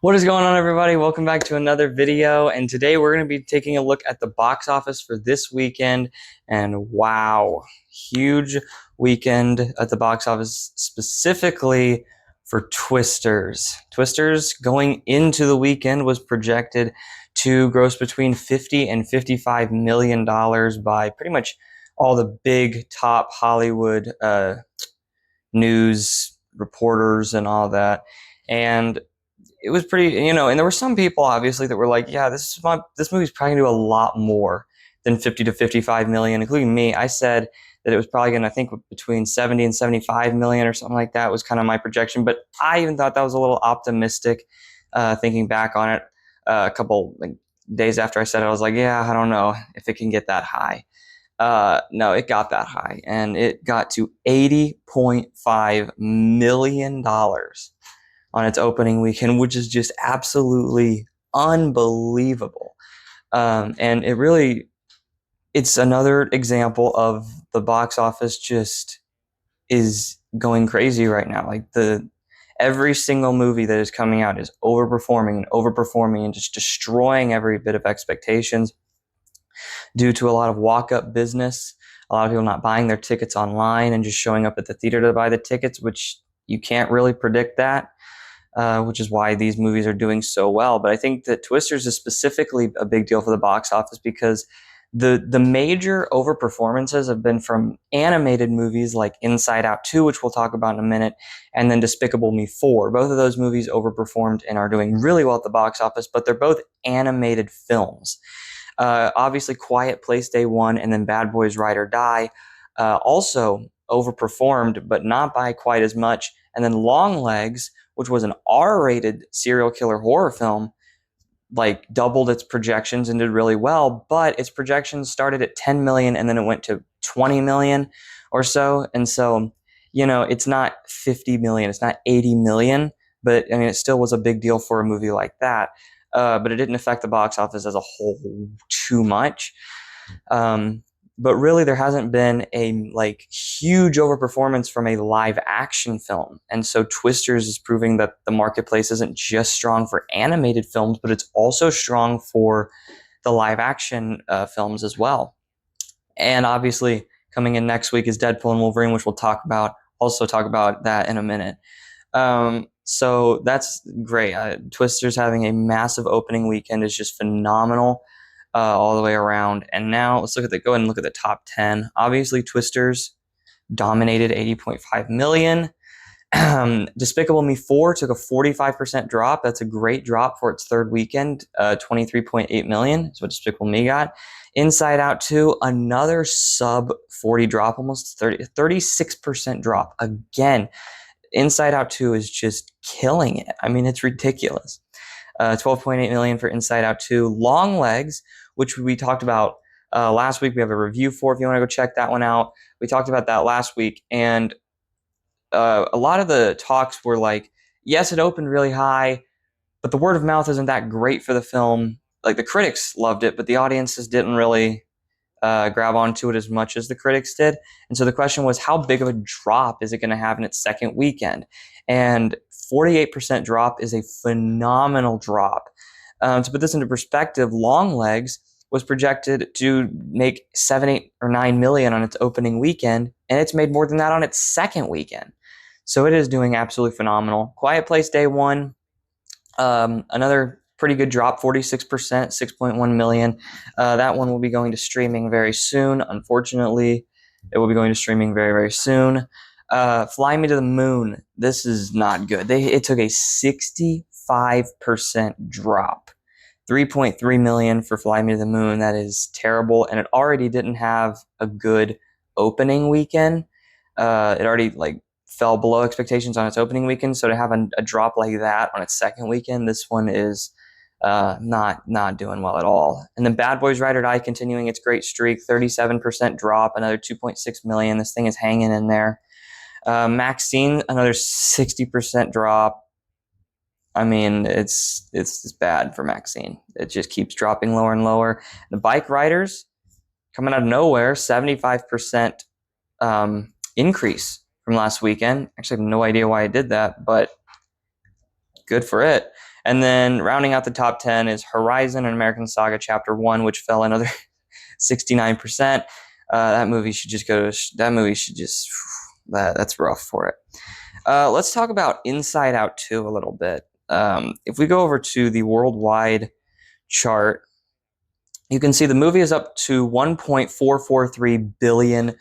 What is going on, everybody? Welcome back to another video. And today we're going to be taking a look at the box office for this weekend. And wow, huge weekend at the box office, specifically for Twisters. Twisters going into the weekend was projected to gross between 50 and $55 million by pretty much all the big top Hollywood news reporters and all that. And it was pretty, and there were some people obviously that were like, yeah, this movie's probably gonna do a lot more than 50 to 55 million, including me. I said that it was probably gonna, I think, between 70 and 75 million or something like that was kind of my projection. But I even thought that was a little optimistic, thinking back on it. A couple days after I said it, I was like, yeah, I don't know if it can get that high. No, it got that high, and it got to $80.5 million on its opening weekend, which is just absolutely unbelievable. And it's another example of the box office just is going crazy right now. Like every single movie that is coming out is overperforming and just destroying every bit of expectations due to a lot of walk-up business. A lot of people not buying their tickets online and just showing up at the theater to buy the tickets, which you can't really predict that. Which is why these movies are doing so well. But I think that Twisters is specifically a big deal for the box office because the major overperformances have been from animated movies like Inside Out 2, which we'll talk about in a minute, and then Despicable Me 4. Both of those movies overperformed and are doing really well at the box office, but they're both animated films. Obviously, Quiet Place Day 1 and then Bad Boys Ride or Die also overperformed, but not by quite as much. And then Longlegs, which was an R-rated serial killer horror film, like doubled its projections and did really well, but its projections started at 10 million and then it went to 20 million or so. And so, it's not 50 million, it's not 80 million, but I mean, it still was a big deal for a movie like that. But it didn't affect the box office as a whole too much. But really, there hasn't been a huge overperformance from a live action film. And so Twisters is proving that the marketplace isn't just strong for animated films, but it's also strong for the live action films as well. And obviously, coming in next week is Deadpool and Wolverine, which we'll also talk about that in a minute. So that's great. Twisters having a massive opening weekend is just phenomenal all the way around. And now let's go ahead and look at the top 10. Obviously, Twisters dominated 80.5 million. Despicable Me 4 took a 45% drop. That's a great drop for its third weekend. 23.8 million is what Despicable Me got. Inside Out 2, another sub 40 drop, almost 36% drop. Again, Inside Out 2 is just killing it. I mean, it's ridiculous. 12.8 million for Inside Out 2. Longlegs, which we talked about last week. We have a review for if you want to go check that one out. We talked about that last week, and a lot of the talks were like, yes, it opened really high, but the word of mouth isn't that great for the film. Like, the critics loved it, but the audiences didn't really grab onto it as much as the critics did. And so the question was, how big of a drop is it going to have in its second weekend? And 48% drop is a phenomenal drop. To put this into perspective, Longlegs was projected to make 7, 8, or 9 million on its opening weekend, and it's made more than that on its second weekend. So it is doing absolutely phenomenal. Quiet Place Day 1, another pretty good drop, 46%, 6.1 million. That one will be going to streaming very soon. Unfortunately, it will be going to streaming very, very soon. Fly Me to the Moon. This is not good. It took a 65% drop. 3.3 million for Fly Me to the Moon. That is terrible. And it already didn't have a good opening weekend. It already fell below expectations on its opening weekend. So to have a drop like that on its second weekend, this one is not doing well at all. And then Bad Boys Ride or Die continuing its great streak, 37% drop, another 2.6 million. This thing is hanging in there. Maxine, another 60% drop. I mean, it's bad for Maxine. It just keeps dropping lower and lower. The Bike Riders coming out of nowhere, 75% increase from last weekend. Actually, I have no idea why I did that, but good for it. And then rounding out the top 10 is Horizon and American Saga Chapter 1, which fell another 69%. That movie should just that's rough for it. Let's talk about Inside Out 2 a little bit. If we go over to the worldwide chart, you can see the movie is up to $1.443 billion,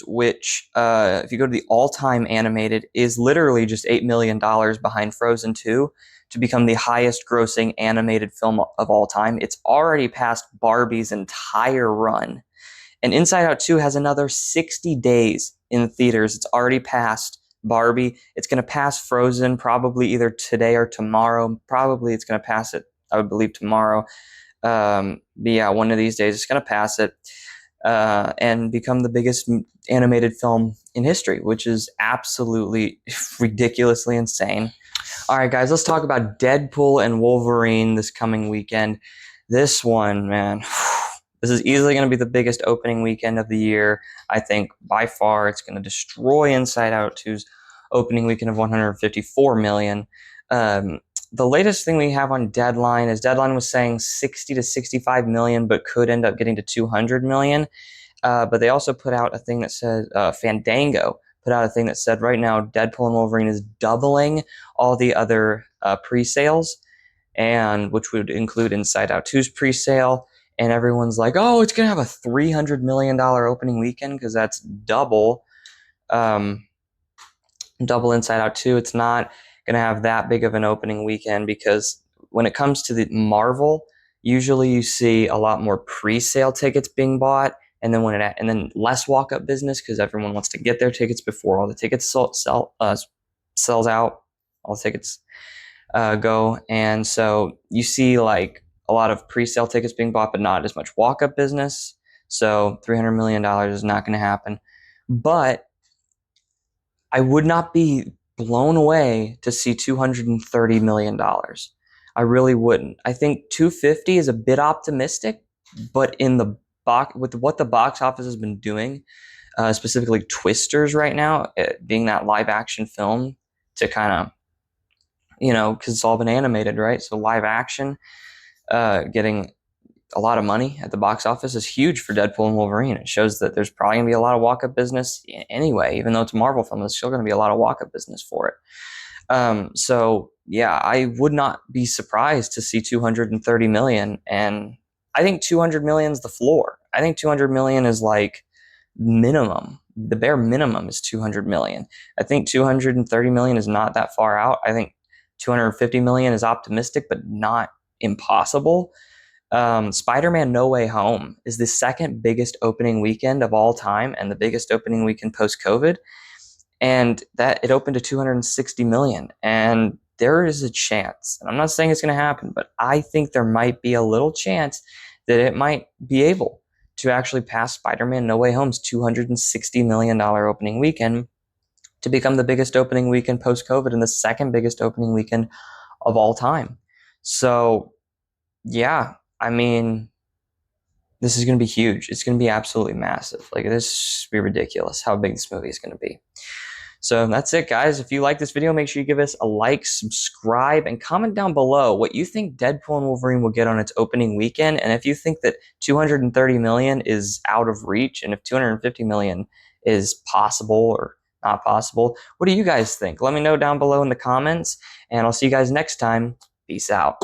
which, if you go to the all-time animated, is literally just $8 million behind Frozen 2 to become the highest grossing animated film of all time. It's already passed Barbie's entire run. And Inside Out 2 has another 60 days in theaters. It's already passed Barbie. It's going to pass Frozen probably either today or tomorrow. Probably it's going to pass it, I would believe, tomorrow. But yeah, one of these days it's going to pass it and become the biggest animated film in history, which is absolutely ridiculously insane. All right, guys, let's talk about Deadpool and Wolverine this coming weekend. This one, man, this is easily going to be the biggest opening weekend of the year. I think by far it's going to destroy Inside Out 2's opening weekend of $154 million. The latest thing we have on Deadline is Deadline was saying 60 to 65 million, but could end up getting to 200 million. But they also put out a thing that said, Fandango put out a thing that said right now Deadpool and Wolverine is doubling all the other pre-sales, and which would include Inside Out 2's pre-sale. And everyone's like, oh, it's going to have a $300 million opening weekend because that's double Inside Out 2. It's not going to have that big of an opening weekend because when it comes to the Marvel, usually you see a lot more pre-sale tickets being bought, and then less walk-up business because everyone wants to get their tickets before all the tickets sells out, all the tickets go, and so you see like a lot of pre-sale tickets being bought, but not as much walk-up business. So $300 million is not going to happen, but I would not be blown away to see $230 million. I really wouldn't. I think 250 is a bit optimistic, but in the with what the box office has been doing, specifically Twisters right now, being that live action film to kind of, because it's all been animated, right? So live action, getting a lot of money at the box office is huge for Deadpool and Wolverine. It shows that there's probably going to be a lot of walk-up business anyway. Even though it's a Marvel film, there's still going to be a lot of walk-up business for it. So, yeah, I would not be surprised to see 230 million. And I think 200 million is the floor. I think 200 million is like minimum. The bare minimum is 200 million. I think 230 million is not that far out. I think 250 million is optimistic, but not impossible. Spider-Man No Way Home is the second biggest opening weekend of all time and the biggest opening weekend post-COVID. And that it opened to 260 million. And there is a chance, and I'm not saying it's going to happen, but I think there might be a little chance that it might be able to actually pass Spider-Man No Way Home's $260 million opening weekend to become the biggest opening weekend post-COVID and the second biggest opening weekend of all time. So, yeah, I mean, this is going to be huge. It's going to be absolutely massive. Like, this is be ridiculous how big this movie is going to be. So that's it, guys. If you like this video, make sure you give us a like, subscribe, and comment down below what you think Deadpool and Wolverine will get on its opening weekend. And if you think that 230 million is out of reach, and if 250 million is possible or not possible, what do you guys think? Let me know down below in the comments, and I'll see you guys next time. Peace out.